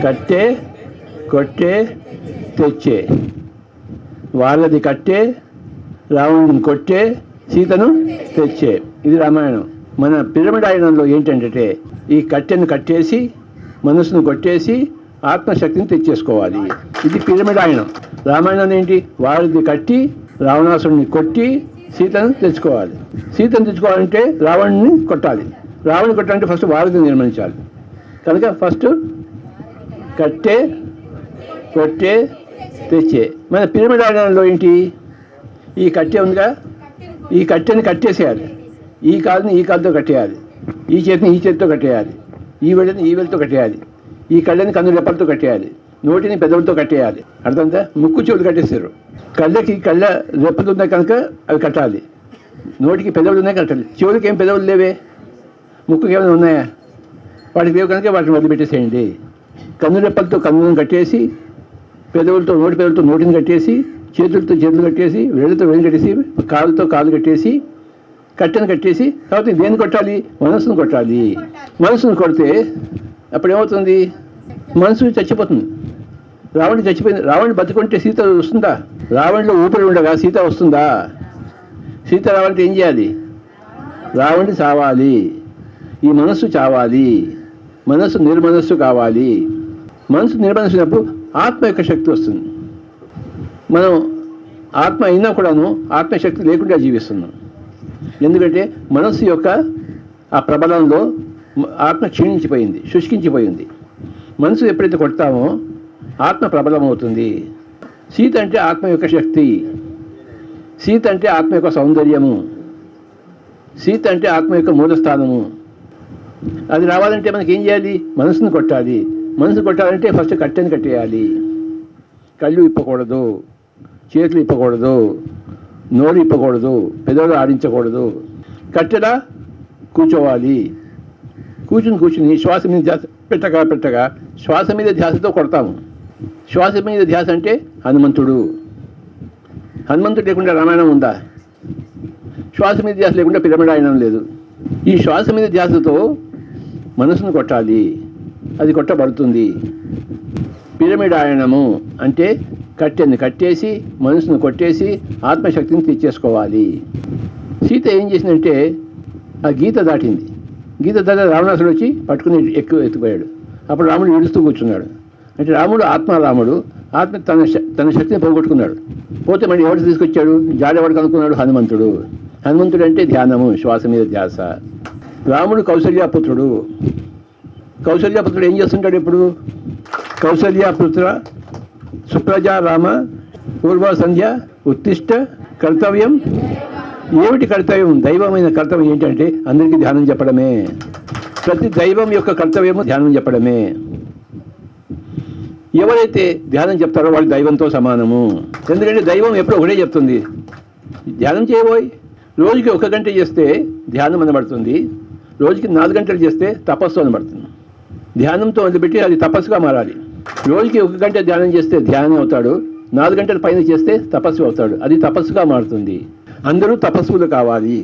కట్టే కొట్టే తెచ్చే. వాళ్ళది కట్టే, రావణుని కొట్టే, సీతను తెచ్చే. ఇది రామాయణం. మన పిరమిడ్ ఆయనంలో ఏంటంటే ఈ కట్టెను కట్టేసి మనసును కొట్టేసి ఆత్మశక్తిని తెచ్చేసుకోవాలి. ఇది పిరమిడ్ ఆయనం. రామాయణం ఏంటి? వాళ్ళది కట్టి రావణాసుడిని కొట్టి సీతను తెచ్చుకోవాలి. సీతను తెచ్చుకోవాలంటే రావణుని కొట్టాలి. రావణుని కొట్టాలంటే ఫస్ట్ వాళ్ళది నిర్మించాలి. కనుక ఫస్ట్ కట్టే కొట్టే తెచ్చే. మన పిరమిడ్ ఆయనంలో ఏంటి? ఈ కట్టె ఉందిగా, ఈ కట్టెని కట్టేసేయాలి. ఈ కాలుని ఈ కాలుతో కట్టేయాలి, ఈ చేతిని ఈ చేతితో కట్టేయాలి, ఈ వేళ్ళని ఈ వేలతో కట్టేయాలి, ఈ కళ్ళని కన్ను రెప్పలతో కట్టేయాలి, నోటిని పెదవులతో కట్టేయాలి. అర్థంతా? ముక్కు చెవులు కట్టేస్తారు. కళ్ళకి కళ్ళ రెప్పలు ఉన్నాయి కనుక అవి కట్టాలి. నోటికి పెదవులు ఉన్నాయి కట్టాలి. చెవులకి ఏం పెదవులు లేవే, ముక్కుకి ఏమైనా ఉన్నాయా? వాటికి లేవు కనుక వాటిని వదిలిపెట్టేసేయండి. కన్ను రెప్పలతో కన్నులను కట్టేసి, పెదవులతో నోటి పెదవులతో నోటిని కట్టేసి, చేతులతో చేతులు కట్టేసి, వేళ్ళతో వేళ్ళు కట్టేసి, కాలుతో కాలు కట్టేసి, కట్టెను కట్టేసి, కాబట్టి దేన్ని కొట్టాలి? మనసును కొట్టాలి. మనసును కొడితే అప్పుడు ఏమవుతుంది? మనసు చచ్చిపోతుంది. రావణుడు చచ్చిపోయింది. రావణుడు బతుకుంటే సీత వస్తుందా? రావణులో ఊపిరి ఉండగా సీత వస్తుందా? సీత రావాలంటే ఏం చేయాలి? రావణుడు చావాలి, ఈ మనస్సు చావాలి, మనస్సు నిర్మనస్సు కావాలి. మనసు నిర్మనస్సునప్పుడు ఆత్మ యొక్క శక్తి వస్తుంది. మనం ఆత్మ అయినా కూడాను ఆత్మశక్తి లేకుండా జీవిస్తున్నాం. ఎందుకంటే మనస్సు యొక్క ఆ ప్రబలంలో ఆత్మ క్షీణించిపోయింది, శుష్కించిపోయింది. మనసు ఎప్పుడైతే కొడతామో ఆత్మ ప్రబలమవుతుంది. సీత అంటే ఆత్మ యొక్క శక్తి, సీత అంటే ఆత్మ యొక్క సౌందర్యము, సీత అంటే ఆత్మ యొక్క మూలస్థానము. అది రావాలంటే మనకి ఏం చేయాలి? మనసును కొట్టాలి. మనసు కొట్టాలంటే ఫస్ట్ కట్టెని కట్టేయాలి. కళ్ళు ఇప్పకూడదు, చేతులు ఇప్పకూడదు, నోరు ఇప్పకూడదు, పెదవులు ఆడించకూడదు. కట్టెలా కూర్చోవాలి. కూర్చుని శ్వాస మీద ధ్యాస పెట్టగా శ్వాస మీద ధ్యాసతో కొడతాము. శ్వాస మీద ధ్యాస అంటే హనుమంతుడు. హనుమంతుడు లేకుండా రామాయణం ఉందా? శ్వాస మీద ధ్యాస లేకుండా పిరమిడ్ ఆయనం లేదు. ఈ శ్వాస మీద ధ్యాసతో మనసును కొట్టాలి, అది కొట్టబడుతుంది. పిరమిడ్ ఆయనము అంటే కట్టెని కట్టేసి మనసును కొట్టేసి ఆత్మశక్తిని తెచ్చేసుకోవాలి. సీత ఏం చేసిందంటే ఆ గీత దాటింది. గీత దాటి రావణాసుడు వచ్చి పట్టుకుని ఎత్తుపోయాడు. అప్పుడు రాముడు ఏడుస్తూ కూర్చున్నాడు. అంటే రాముడు ఆత్మ తన శక్తిని పోగొట్టుకున్నాడు. పోతే మళ్ళీ ఎవరు తీసుకొచ్చాడు? జాడెవడు కనుక్కున్నాడు? హనుమంతుడు. హనుమంతుడు అంటే ధ్యానము, శ్వాస మీద ధ్యాస. రాముడు కౌసల్యాపుత్రుడు. కౌసల్యాపుత్రుడు ఏం చేస్తుంటాడు? ఇప్పుడు కౌసల్యాపుత్ర సుప్రజా రామ పూర్వ సంధ్య ఉత్తిష్ట కర్తవ్యం. ఏమిటి కర్తవ్యం? దైవమైన కర్తవ్యం ఏంటంటే అందరికీ ధ్యానం చెప్పడమే. ప్రతి దైవం యొక్క కర్తవ్యము ధ్యానం చెప్పడమే. ఎవరైతే ధ్యానం చెప్తారో వాళ్ళు దైవంతో సమానము. ఎందుకంటే దైవం ఎప్పుడు ఒకటే చెప్తుంది, ధ్యానం చేయబోయ్. రోజుకి 1 గంట చేస్తే ధ్యానం అనబడుతుంది, రోజుకి 4 గంటలు చేస్తే తపస్సు అనబడుతుంది. ధ్యానంతో వదిలిపెట్టి అది తపస్సుగా మారాలి. రోజుకి 1 గంట ధ్యానం చేస్తే ధ్యానం అవుతాడు, 4 గంటల పైన చేస్తే తపస్సు అవుతాడు, అది తపస్సుగా మారుతుంది. అందరూ తపస్సులు కావాలి.